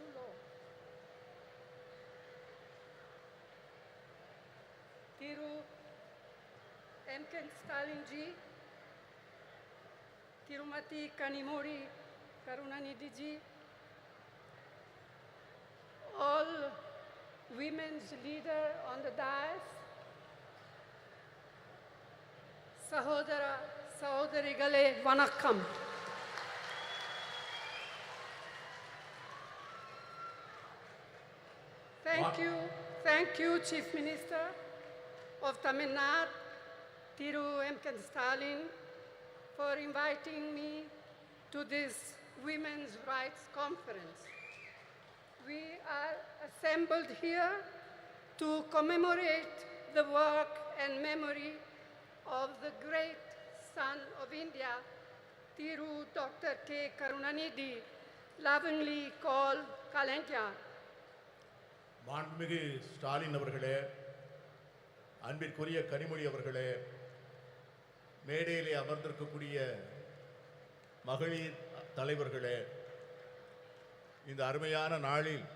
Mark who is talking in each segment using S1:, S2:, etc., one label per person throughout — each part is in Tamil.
S1: too low. Thiru M. Stalin ji, Tirumati Kanimozhi Karunanidhi ji, all women's leaders on the dais, Sahodara, Sahodarigale, Vanakkam. Thank you, Chief Minister of Tamil Nadu, Thiru M. Stalin, for inviting me to this Women's Rights Conference. We are assembled here to commemorate the work and memory of the great son of India, Thiru Dr. K. Karunanidhi, lovingly called Kalanja.
S2: மாண்புமிகு ஸ்டாலின் அவர்களே, அன்பிற்குரிய கனிமொழி அவர்களே, மேடையிலே அமர்ந்திருக்கக்கூடிய மகளிர் தலைவர்களே, இந்த அருமையான நாளில்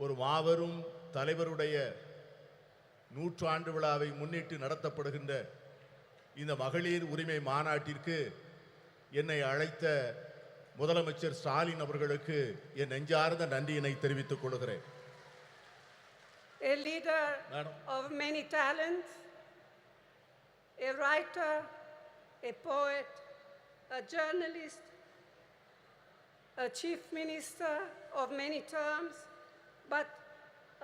S2: ஒரு மாபெரும் தலைவருடைய 100 ஆண்டு விழாவை முன்னிட்டு நடத்தப்படுகின்ற இந்த மகளிர் உரிமை மாநாட்டிற்கு என்னை அழைத்த முதலமைச்சர் ஸ்டாலின் அவர்களுக்கு என் நெஞ்சார்ந்த நன்றியினை தெரிவித்துக் கொள்கிறேன்.
S1: A leader of many talents, a writer, a poet, a journalist, a chief minister of many terms, but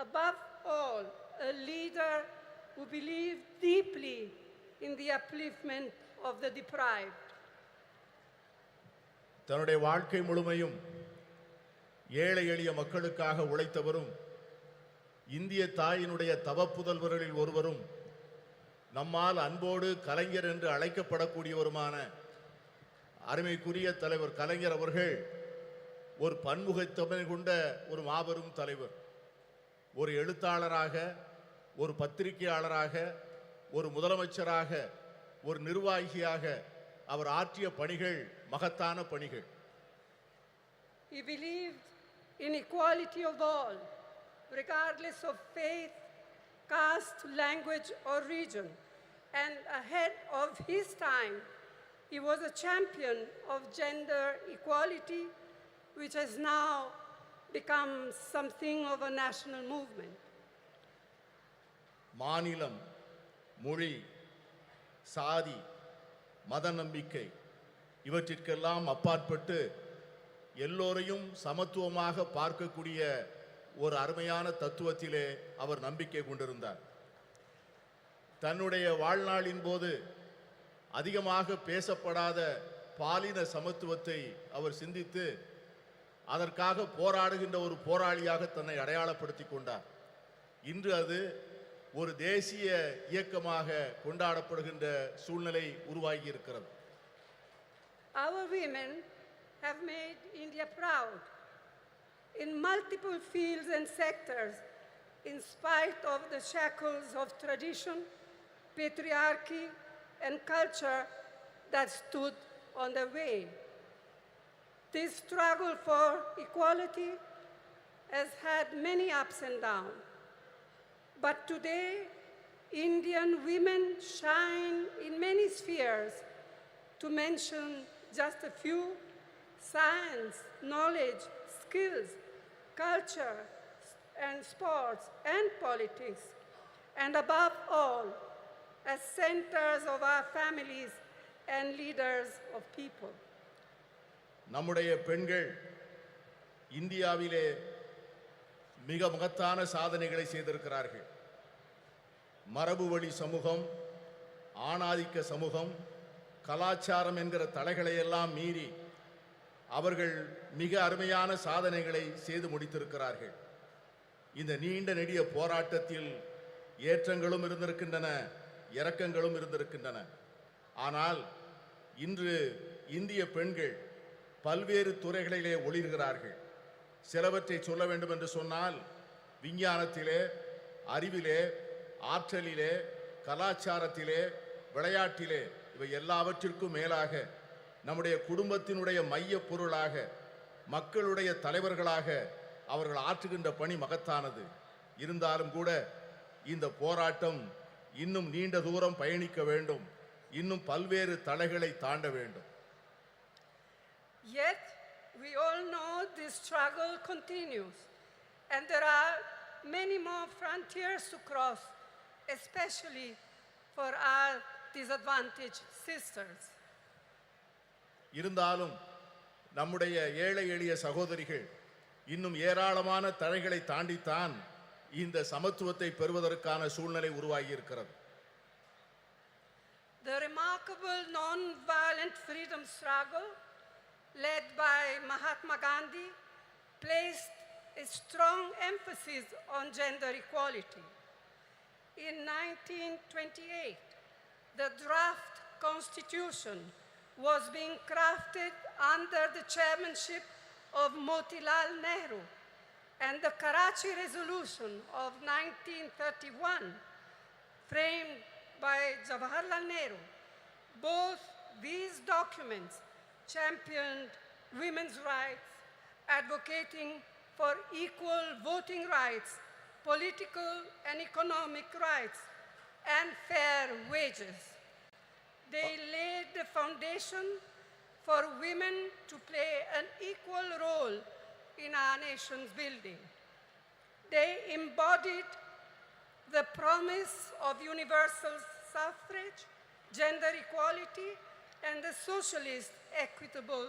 S1: above all, a leader who believed deeply in the upliftment of the deprived.
S2: தன்னுடைய வாழ்க்கை முழுமையும் ஏழை எளிய மக்களுக்காக உழைத்தவரும் இந்திய தாயினுடைய தவப்புதல்வர்களில் ஒருவரும் நம்மால் அன்போடு கலைஞர் என்று அழைக்கப்படக்கூடியவருமான அருமைக்குரிய தலைவர் கலைஞர் அவர்கள் ஒரு பன்முகத்தன்மை கொண்ட ஒரு மாபெரும் தலைவர். ஒரு எழுத்தாளராக, ஒரு பத்திரிகையாளராக, ஒரு முதலமைச்சராக, ஒரு நிர்வாகியாக அவர் ஆற்றிய பணிகள் மகத்தான பணிகள்.
S1: He believed in equality of all, regardless of faith, caste, language or region. And ahead of his time, he was a champion of gender equality, which has now become something of a national movement.
S2: மாநிலம், மொழி, சாதி, மத நம்பிக்கை இவற்றிற்கெல்லாம் அப்பாற்பட்டு எல்லோரையும் சமத்துவமாக பார்க்கக்கூடிய ஒரு அருமையான தத்துவத்திலே அவர் நம்பிக்கை கொண்டிருந்தார். தன்னுடைய வாழ்நாளின் போது அதிகமாக பேசப்படாத பாலின சமத்துவத்தை அவர் சிந்தித்து அதற்காக போராடுகின்ற ஒரு போராளியாக தன்னை அடையாளப்படுத்திக் கொண்டார். இன்று அது ஒரு தேசிய இயக்கமாக கொண்டாடப்படுகின்ற சூழ்நிலை உருவாகி இருக்கிறது.
S1: Our women have made India proud in multiple fields and sectors, in spite of the shackles of tradition, patriarchy, and culture that stood on their way. This struggle for equality has had many ups and downs. But today, Indian women shine in many spheres. To mention just a few: science, knowledge, skills, culture, and sports, and politics. And above all, as centers of our families and leaders of people.
S2: நம்முடைய பெண்கள் இந்தியாவிலே மிக மகத்தான சாதனைகளை செய்திருக்கிறார்கள். மரபு வழி சமூகம், ஆணாதிக்க சமூகம், கலாச்சாரம் என்கிற தடைகளை எல்லாம் மீறி அவர்கள் மிக அருமையான சாதனைகளை செய்து முடித்திருக்கிறார்கள். இந்த நீண்ட நெடிய போராட்டத்தில் ஏற்றங்களும் இருந்திருக்கின்றன, இரக்கங்களும் இருந்திருக்கின்றன. ஆனால் இன்று இந்திய பெண்கள் பல்வேறு துறைகளிலே ஒளிர்கிறார்கள். சிலவற்றை சொல்ல வேண்டும் என்று சொன்னால், விஞ்ஞானத்திலே, அறிவிலே, ஆற்றலிலே, கலாச்சாரத்திலே, விளையாட்டிலே, இவை எல்லாவற்றிற்கும் மேலாக நம்முடைய குடும்பத்தினுடைய மைய பொருளாக மக்களுடைய தலைவர்களாக அவர்கள் ஆற்றுகின்ற பணி மகத்தானது. இருந்தாலும் கூட இந்த போராட்டம் இன்னும் நீண்ட தூரம் பயணிக்க வேண்டும், இன்னும் பல்வேறு தடைகளை தாண்ட வேண்டும்.
S1: Yet we all know this struggle continues and there are many more frontiers to cross, especially for our disadvantaged sisters.
S2: இருந்தாலும் நம்முடைய ஏழை எளிய சகோதரிகள் இன்னும் ஏராளமான தடைகளை தாண்டித்தான் இந்த சமத்துவத்தை பெறுவதற்கான சூழ்நிலை உருவாகி இருக்கிறது.
S1: The remarkable non-violent freedom struggle led by Mahatma Gandhi placed a strong emphasis on gender equality. In 1928, the draft constitution was being crafted under the chairmanship of Motilal Nehru, and the Karachi Resolution of 1931, framed by Jawaharlal Nehru. Both these documents championed women's rights, advocating for equal voting rights, political and economic rights, and fair wages. They laid the foundation for women to play an equal role in our nation's building. They embodied the promise of universal suffrage, gender equality, and the socialist equitable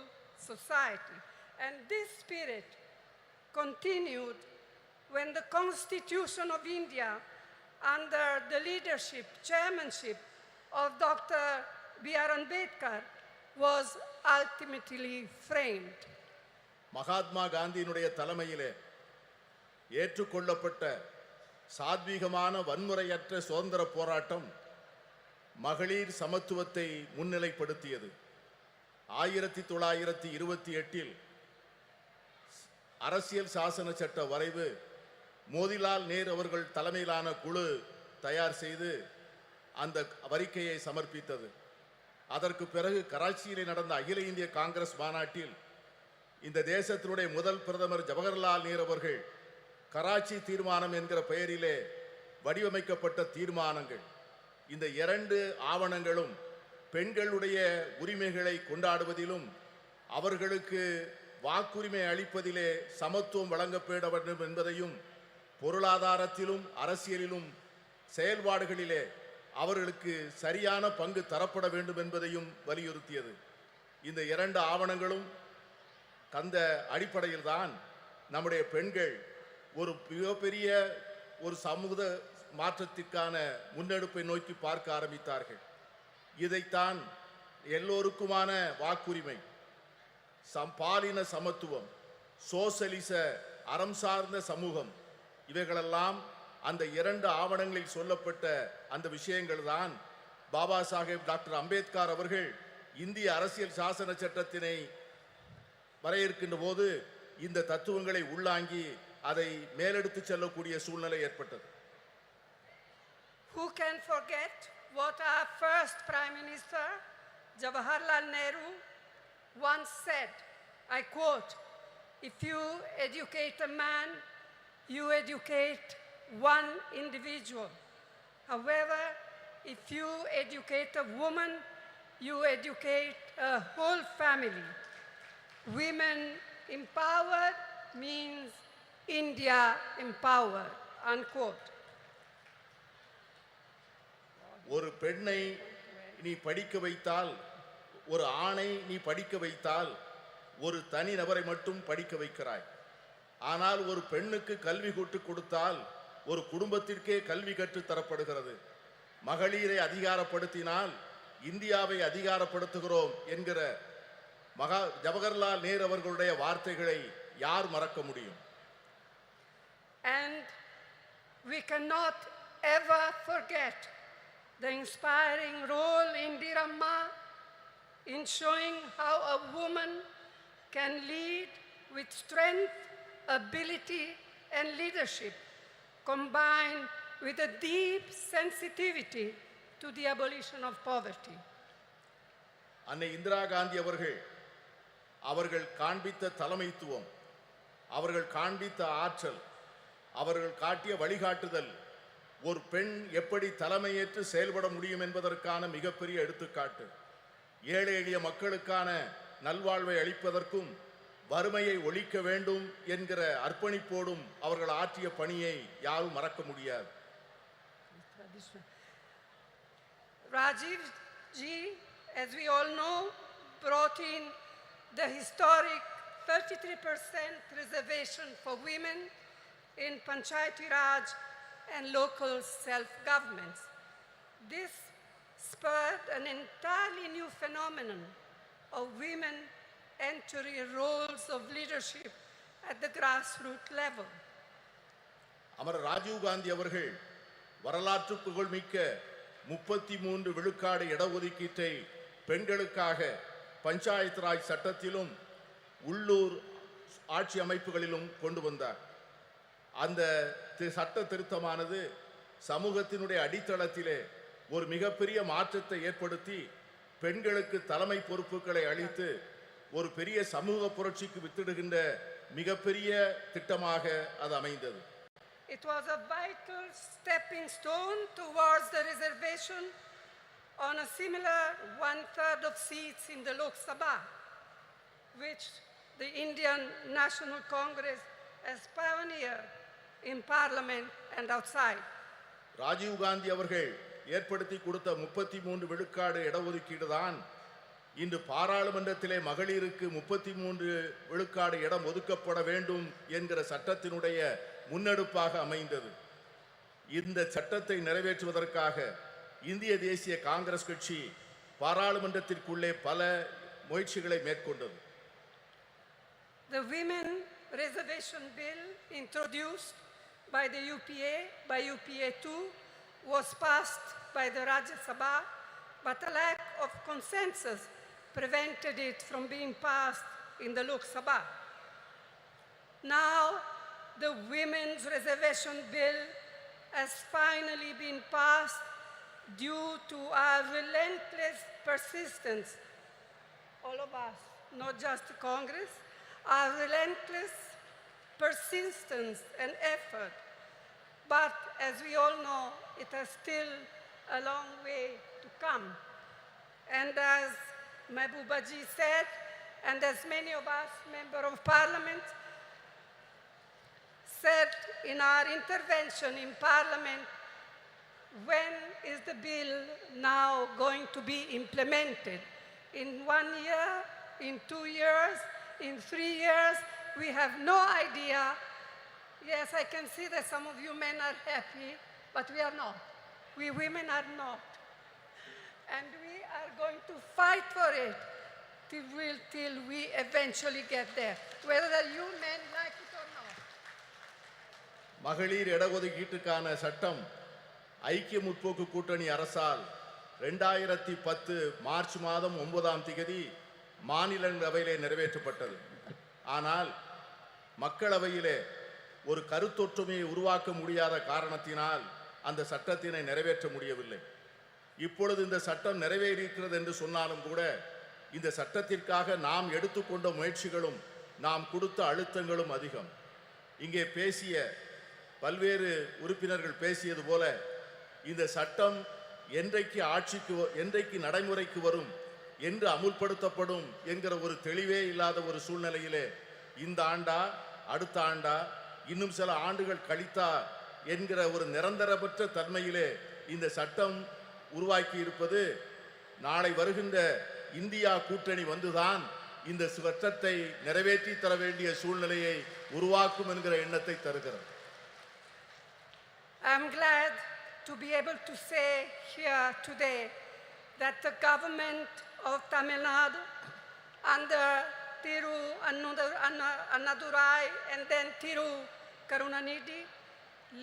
S1: society. And this spirit continued when the Constitution of India, under the leadership, chairmanship of Dr. B.R. Ambedkar, was ultimately framed.
S2: Mahatma காந்தியினுடைய தலைமையிலே ஏற்றுக்கொள்ளப்பட்ட சாத்வீகமான வன்முறையற்ற சுதந்திர போராட்டம் மகளிர் சமத்துவத்தை முன்னிலைப்படுத்தியது. 1928 அரசியல் சாசன சட்ட வரைவு மோதிலால் நேரு அவர்கள் தலைமையிலான குழு தயார் செய்து அந்த அறிக்கையை சமர்ப்பித்தது. அதற்கு பிறகு கராச்சியில் நடந்த அகில இந்திய காங்கிரஸ் மாநாட்டில் இந்த தேசத்தினுடைய முதல் பிரதமர் ஜவஹர்லால் நேரு அவர்கள் கராச்சி தீர்மானம் என்கிற பெயரிலே வடிவமைக்கப்பட்ட தீர்மானங்கள், இந்த இரண்டு ஆவணங்களும் பெண்களுடைய உரிமைகளை கொண்டாடுவதிலும் அவர்களுக்கு வாக்குரிமை அளிப்பதிலே சமத்துவம் வழங்கப்பட வேண்டும் என்பதையும், பொருளாதாரத்திலும் அரசியலிலும் செயல்பாடுகளிலே அவர்களுக்கு சரியான பங்கு தரப்பட வேண்டும் என்பதையும் வலியுறுத்தியது. இந்த இரண்டு ஆவணங்களும் அந்த அடிப்படையில் தான் நம்முடைய பெண்கள் ஒரு மிகப்பெரிய ஒரு சமூக மாற்றத்திற்கான முன்னெடுப்பை நோக்கி பார்க்க ஆரம்பித்தார்கள். இதைத்தான் எல்லோருக்குமான வாக்குரிமை, பாலின சமத்துவம், சோசலிச அறம் சார்ந்த சமூகம், இவைகளெல்லாம் அந்த இரண்டு ஆவணங்களில் சொல்லப்பட்ட அந்த விஷயங்கள் தான் பாபா சாஹேப் டாக்டர் அம்பேத்கர் அவர்கள் இந்திய அரசியல் சாசன சட்டத்தினை வரையறுக்கின்ற போது இந்த தத்துவங்களை உள்ளாங்கி அதை மேலெடுத்து செல்லக்கூடிய சூழ்நிலை ஏற்பட்டது.
S1: Who can forget what our first Prime Minister, Jawaharlal Nehru, once said, I quote, "If you educate a man, you educate one individual. However, if you educate a woman, you educate a whole family. Women empowered means India empowered," unquote.
S2: ஒரு பெண்ணை நீ படிக்க வைத்தால், ஒரு ஆணை நீ படிக்க வைத்தால் ஒரு தனி நபரை மட்டும் படிக்க வைக்கிறாய். ஆனால் ஒரு பெண்ணுக்கு கல்வி கற்றுக் கொடுத்தால் ஒரு குடும்பத்திற்கே கல்வி கற்றுத் தரப்படுகிறது. மகளிரை அதிகாரப்படுத்தினால் இந்தியாவை அதிகாரப்படுத்துகிறோம் என்கிற ஜவஹர்லால் நேரு அவர்களுடைய வார்த்தைகளை யார் மறக்க முடியும்?
S1: And we cannot ever forget the inspiring role Indira Ma in showing how a woman can lead with strength, ability, and leadership, combined with a deep sensitivity to the abolition of poverty.
S2: அன்னை இந்திரா காந்தி அவர்கள் அவர்கள் காண்பித்த தலைமைத்துவம், அவர்கள் காண்பித்த ஆற்றல், அவர்கள் காட்டிய வழிகாட்டுதல் ஒரு பெண் எப்படி தலைமையேற்று செயல்பட முடியும் என்பதற்கான மிகப்பெரிய எடுத்துக்காட்டு. ஏழை எளிய மக்களுக்கான நல்வாழ்வை அளிப்பதற்கும் வறுமையை ஒழிக்க வேண்டும் என்கிற அர்ப்பணிப்போடும் அவர்கள் ஆற்றிய பணியை யாரும் மறக்க முடியாது.
S1: Rajiv ji, as we all know, brought in the historic 33% reservation for women in Panchayati Raj and local self-governments. This spurred an entirely new phenomenon of women entering roles of leadership at the grassroots level.
S2: அமரர் ராஜீவ் காந்தி அவர்கள் வரலாற்று புகழ்மிக்க 33 விழுக்காடு இடஒதுக்கீட்டை பெண்களுக்காக பஞ்சாயத்து ராஜ் சட்டத்திலும் உள்ளூர் ஆட்சி அமைப்புகளிலும் கொண்டு வந்தார். அந்த சட்ட திருத்தமானது சமூகத்தினுடைய அடித்தளத்திலே ஒரு மிகப்பெரிய மாற்றத்தை ஏற்படுத்தி பெண்களுக்கு தலைமை பொறுப்புகளை அளித்து ஒரு பெரிய சமூக புரட்சிக்கு வித்திடுகின்ற மிகப்பெரிய திட்டமாக அது அமைந்தது.
S1: It was a vital stepping stone towards the reservation on a similar 1/3 of seats in the Lok Sabha, which the Indian National Congress has pioneered in parliament and outside.
S2: Rajiv Gandhi அவர்கள் ஏற்படுத்தி கொடுத்த 33 விழுக்காடு இடஒதுக்கீடு தான் இன்று பாராளுமன்றத்திலே மகளிருக்கு 33 விழுக்காடு இடம் ஒதுக்கப்பட வேண்டும் என்கிற சட்டத்தினுடைய முன்னெடுப்பாக அமைந்தது. இந்த சட்டத்தை நிறைவேற்றுவதற்காக இந்திய தேசிய காங்கிரஸ் கட்சி பாராளுமன்றத்திற்குள்ளே பல முயற்சிகளை மேற்கொண்டது.
S1: The Women Reservation Bill introduced by the UPA, by UPA 2, was passed by the Rajya Sabha, but a lack of consensus prevented it from being passed in the Lok Sabha. Now, the Women's Reservation Bill has finally been passed due to our relentless persistence, all of us, not just Congress, our relentless persistence and effort. But as we all know, it has still a long way to come. And as Mehboobaji said, and as many of us, Member of Parliament, said in our intervention in Parliament, when is the bill now going to be implemented? In 1 year, in 2 years, in 3 years? We have no idea. Yes, I can see that some of you men are happy, but we are not. We women are not. And we are going to fight for it till we eventually get there, whether you men like it or not.
S2: மகளிர் இடஒதுக்கீட்டுக்கான சட்டம் ஐக்கிய முற்போக்கு கூட்டணி அரசால் 2010 மார்ச் மாதம் 9ஆம் தேதி மாநிலங்களவையிலே நிறைவேற்றப்பட்டது. ஆனால் மக்களவையிலே ஒரு கருத்தொற்றுமையை உருவாக்க முடியாத காரணத்தினால் அந்த சட்டத்தினை நிறைவேற்ற முடியவில்லை. இப்பொழுது இந்த சட்டம் நிறைவேறியிருக்கிறது என்று சொன்னாலும் கூட இந்த சட்டத்திற்காக நாம் எடுத்துக்கொண்ட முயற்சிகளும் நாம் கொடுத்த அழுத்தங்களும் அதிகம். இங்கே பேசிய பல்வேறு உறுப்பினர்கள் பேசியது போல இந்த சட்டம் என்றைக்கு நடைமுறைக்கு வரும், என்று அமுல்படுத்தப்படும் என்கிற ஒரு தெளிவே இல்லாத ஒரு சூழ்நிலையிலே இந்த ஆண்டா அடுத்த ஆண்டா இன்னும் சில ஆண்டுகள் கழித்தா என்கிற ஒரு நிரந்தரமற்ற தன்மையிலே இந்த சட்டம் உருவாக்கி இருப்பது நாளை வருகின்ற இந்தியா கூட்டணி வந்துதான் இந்த சட்டத்தை நிறைவேற்றி தர வேண்டிய சூழ்நிலையை உருவாக்கும் என்கிற எண்ணத்தை தருகிறது.
S1: I am glad to be able to say here today that the government of Tamil Nadu under Thiru Annadurai and then Thiru Karunanidhi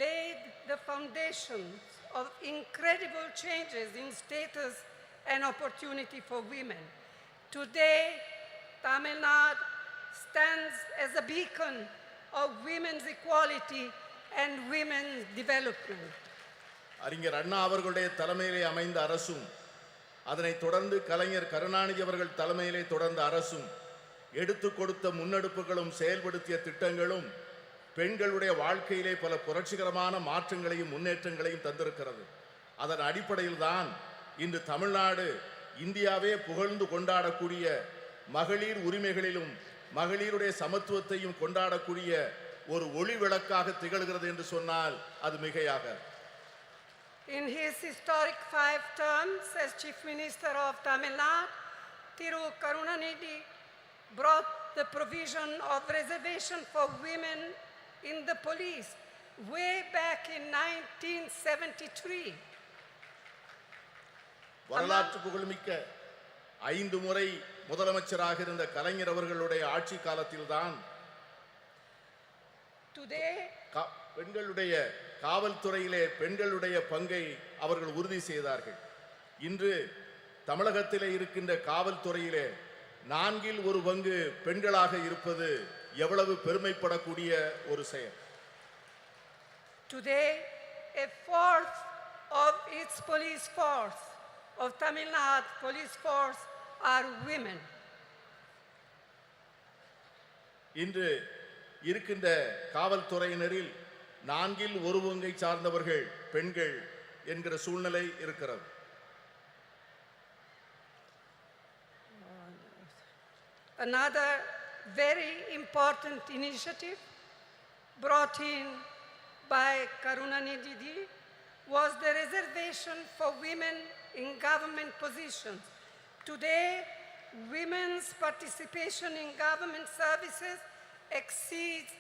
S1: laid the foundations of incredible changes in status and opportunity for women. Today, Tamil Nadu stands as a beacon of women's equality and women's development.
S2: அறிஞர் அண்ணா அவர்களுடைய தலைமையிலே அமைந்த அரசும் அதனைத் தொடர்ந்து கலைஞர் கருணாநிதி அவர்கள் தலைமையிலே தொடர்ந்த அரசும் எடுத்து கொடுத்த முன்னெடுப்புகளும் செயல்படுத்திய திட்டங்களும் பெண்களுடைய வாழ்க்கையிலே பல புரட்சிகரமான மாற்றங்களையும் முன்னேற்றங்களையும் தந்திருக்கிறது. அதன் அடிப்படையில் தான் இன்று தமிழ்நாடு இந்தியாவே புகழ்ந்து கொண்டாடக்கூடிய மகளிர் உரிமைகளிலும் மகளிருடைய சமத்துவத்தையும் கொண்டாடக்கூடிய ஒரு ஒளி விளக்காக திகழ்கிறது என்று சொன்னால் அது மிகையாக.
S1: In his historic 5 terms as Chief Minister of Tamil Nadu, Thiru Karunanidhi brought the provision of reservation for women in the police way back in 1973.
S2: வரலாற்று புகழ்மிக்க 5 முறை முதலமைச்சராக இருந்த கலைஞர் அவர்களுடைய ஆட்சி காலத்தில்தான் பெண்களுடைய காவல்துறையிலே பெண்களுடைய பங்கை அவர்கள் உறுதி செய்தார்கள். இன்று தமிழகத்திலே இருக்கின்ற காவல்துறையிலே 1/4 பங்கு பெண்களாக இருப்பது எவ்வளவு பெருமைப்படக்கூடிய ஒரு செயல்.
S1: Today, 1/4 of its police force, of Tamil Nadu police force, are women.
S2: இன்று இருக்கின்ற காவல்துறையினரில் 1/4 பங்கை சார்ந்தவர்கள் பெண்கள் என்கிற சூழ்நிலை இருக்கிறது.
S1: Another very important initiative brought in by Karunanidhi was the reservation for women in government positions. Today, women's participation in government services exceeds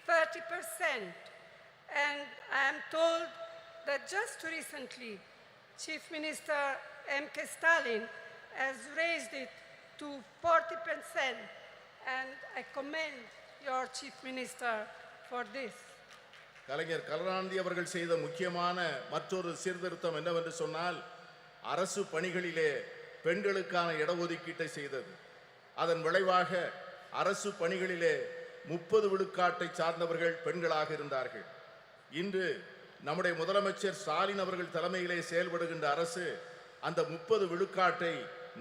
S1: 30%. And I am told that just recently, Chief Minister M.K. Stalin has raised it to 40%. And I commend your Chief Minister for this.
S2: கலைஞர் கருணாநிதி அவர்கள் செய்த முக்கியமான மற்றொரு சீர்திருத்தம் என்னவென்று சொன்னால் அரசு பணிகளிலே பெண்களுக்கான இடஒதுக்கீட்டை செய்தது. அதன் விளைவாக அரசு பணிகளிலே 30 விழுக்காட்டை சார்ந்தவர்கள் பெண்களாக இருந்தார்கள். இன்று நம்முடைய முதலமைச்சர் ஸ்டாலின் அவர்கள் தலைமையிலே செயல்படுகின்ற அரசு அந்த 30 விழுக்காட்டை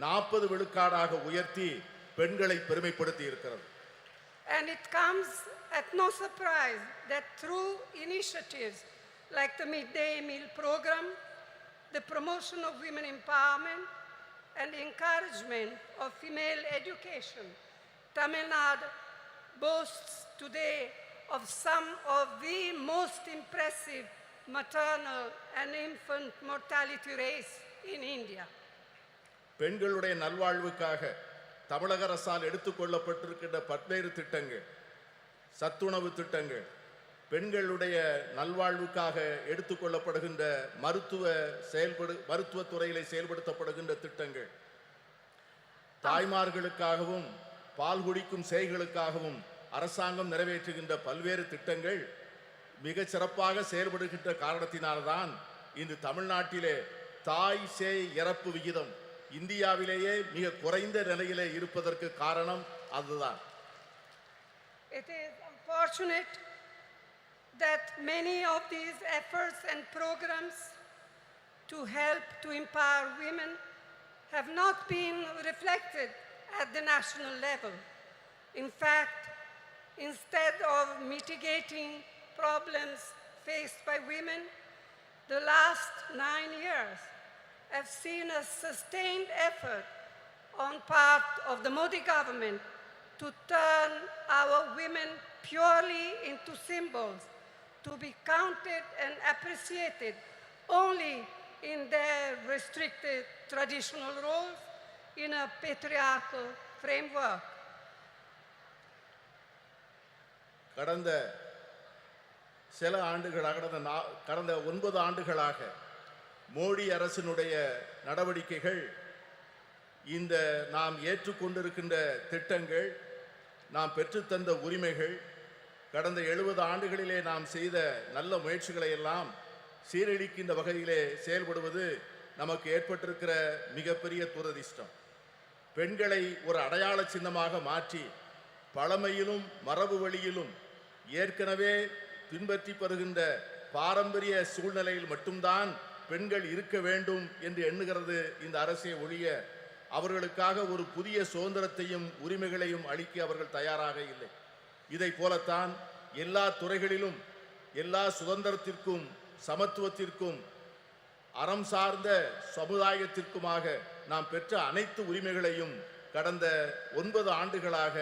S2: 40 விழுக்காடாக உயர்த்தி பெண்களை பெருமைப்படுத்தி இருக்கிறது.
S1: And it comes at no surprise that through initiatives like the midday meal program, the promotion of women empowerment, and encouragement of female education, Tamil Nadu boasts today of some of the most impressive maternal and infant mortality rates in India.
S2: பெண்களுடைய நல்வாழ்வுக்காக தமிழக அரசால் எடுத்துக்கொள்ளப்பட்டிருக்கின்ற பல்வேறு திட்டங்கள், சத்துணவு திட்டங்கள், பெண்களுடைய நல்வாழ்வுக்காக எடுத்துக்கொள்ளப்படுகின்ற மருத்துவத்துறையிலே செயல்படுத்தப்படுகின்ற திட்டங்கள், தாய்மார்களுக்காகவும் பால் குடிக்கும் சேய்களுக்காகவும் அரசாங்கம் நிறைவேற்றுகின்ற பல்வேறு திட்டங்கள் மிக சிறப்பாக செயல்படுகின்ற காரணத்தினால்தான் இன்று தமிழ்நாட்டிலே தாய் சேய் இறப்பு விகிதம் இந்தியாவிலேயே மிக குறைந்த நிலையிலே இருப்பதற்கு காரணம் அதுதான்.
S1: It is unfortunate that many of these efforts and programs to help to empower women have not been reflected at the national level. In fact, instead of mitigating problems faced by women, the last 9 years have seen a sustained effort on part of the Modi government to turn our women purely into symbols, to be counted and appreciated only in their restricted traditional roles in a patriarchal framework.
S2: கடந்த 9 ஆண்டுகளாக மோடி அரசினுடைய நடவடிக்கைகள், இந்த நாம் ஏற்றுக்கொண்டிருக்கின்ற திட்டங்கள், நாம் பெற்றுத்தந்த உரிமைகள், கடந்த 70 ஆண்டுகளிலே நாம் செய்த நல்ல முயற்சிகளை எல்லாம் சீரழிக்கின்ற வகையிலே செயல்படுவது நமக்கு ஏற்பட்டிருக்கிற மிகப்பெரிய துரதிர்ஷ்டம். பெண்களை ஒரு அடையாள சின்னமாக மாற்றி பழமையிலும் மரபு வழியிலும் ஏற்கனவே பின்பற்றி வருகின்ற பாரம்பரிய சூழ்நிலையில் மட்டும்தான் பெண்கள் இருக்க வேண்டும் என்று எண்ணுகிறது இந்த அரசை ஒழிய அவர்களுக்காக ஒரு புதிய சுதந்திரத்தையும் உரிமைகளையும் அளிக்க அவர்கள் தயாராக இல்லை. இதை போலத்தான் எல்லா துறைகளிலும் எல்லா சுதந்திரத்திற்கும் சமத்துவத்திற்கும் அறம் சார்ந்த சமுதாயத்திற்குமாக நாம் பெற்ற அனைத்து உரிமைகளையும் கடந்த 9 ஆண்டுகளாக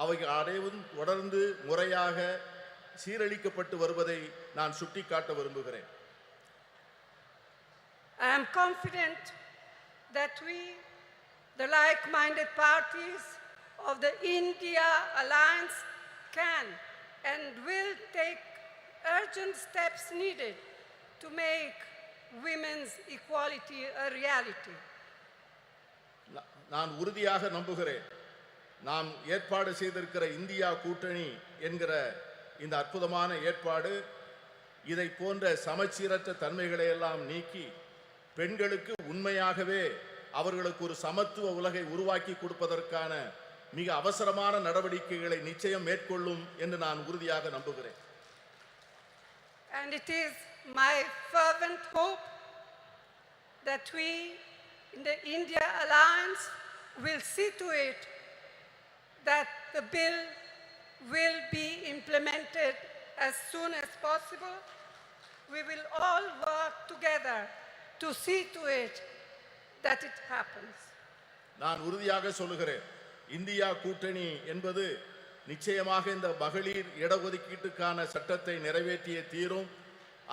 S2: அவைகள் அனைவரும் தொடர்ந்து முறையாக சீரழிக்கப்பட்டு வருவதை நான் சுட்டிக்காட்ட விரும்புகிறேன்.
S1: I am confident that we, the like-minded parties of the India Alliance, can and will take urgent steps needed to make women's equality a reality.
S2: நான் உறுதியாக நம்புகிறேன், நாம் ஏற்பாடு செய்திருக்கிற இந்தியா கூட்டணி என்கிற இந்த அற்புதமான ஏற்பாடு இதை போன்ற சமச்சீரற்ற தன்மைகளை எல்லாம் நீக்கி பெண்களுக்கு உண்மையாகவே அவர்களுக்கு ஒரு சமத்துவ உலகை உருவாக்கி கொடுப்பதற்கான மிக அவசரமான நடவடிக்கைகளை நிச்சயம் மேற்கொள்ளும் என்று நான் உறுதியாக நம்புகிறேன்.
S1: And it is my fervent hope that we in the India Alliance will see to it that the bill will be implemented as soon as possible. We will all work together to see to it that it happens.
S2: நான் உறுதியாக சொல்லுகிறேன், இந்தியா கூட்டணி என்பது நிச்சயமாக இந்த மகளிர் இடஒதுக்கீட்டுக்கான சட்டத்தை நிறைவேற்றிய தீரும்.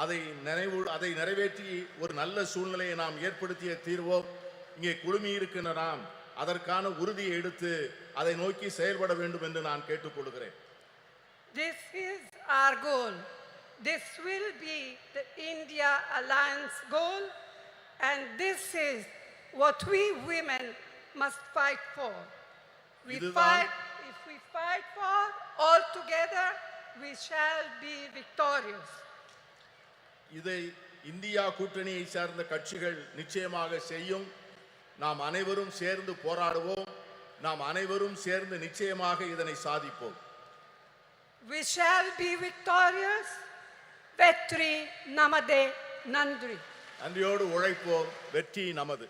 S2: அதை நிறைவேற்றி ஒரு நல்ல சூழ்நிலையை நாம் ஏற்படுத்திய தீர்வோம். இங்கே குழுமி இருக்கின்ற நாம் அதற்கான உறுதியை எடுத்து அதை நோக்கி செயல்பட வேண்டும் என்று நான் கேட்டுக்கொள்கிறேன்.
S1: This is our goal. This will be the India Alliance goal, and this is what we women must fight for. If we fight for all together, we shall be victorious.
S2: இதை இந்தியா கூட்டணியை சார்ந்த கட்சிகள் நிச்சயமாக செய்யும். நாம் அனைவரும் சேர்ந்து போராடுவோம். நாம் அனைவரும் சேர்ந்து நிச்சயமாக இதனை சாதிப்போம்.
S1: We shall be victorious. Vetri namade nandri.
S2: நன்றியோடு உழைப்போம். வெற்றி நமது.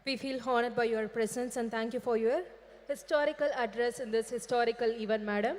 S3: We feel honored by your presence and thank you for your historical address in this historical event, Madam.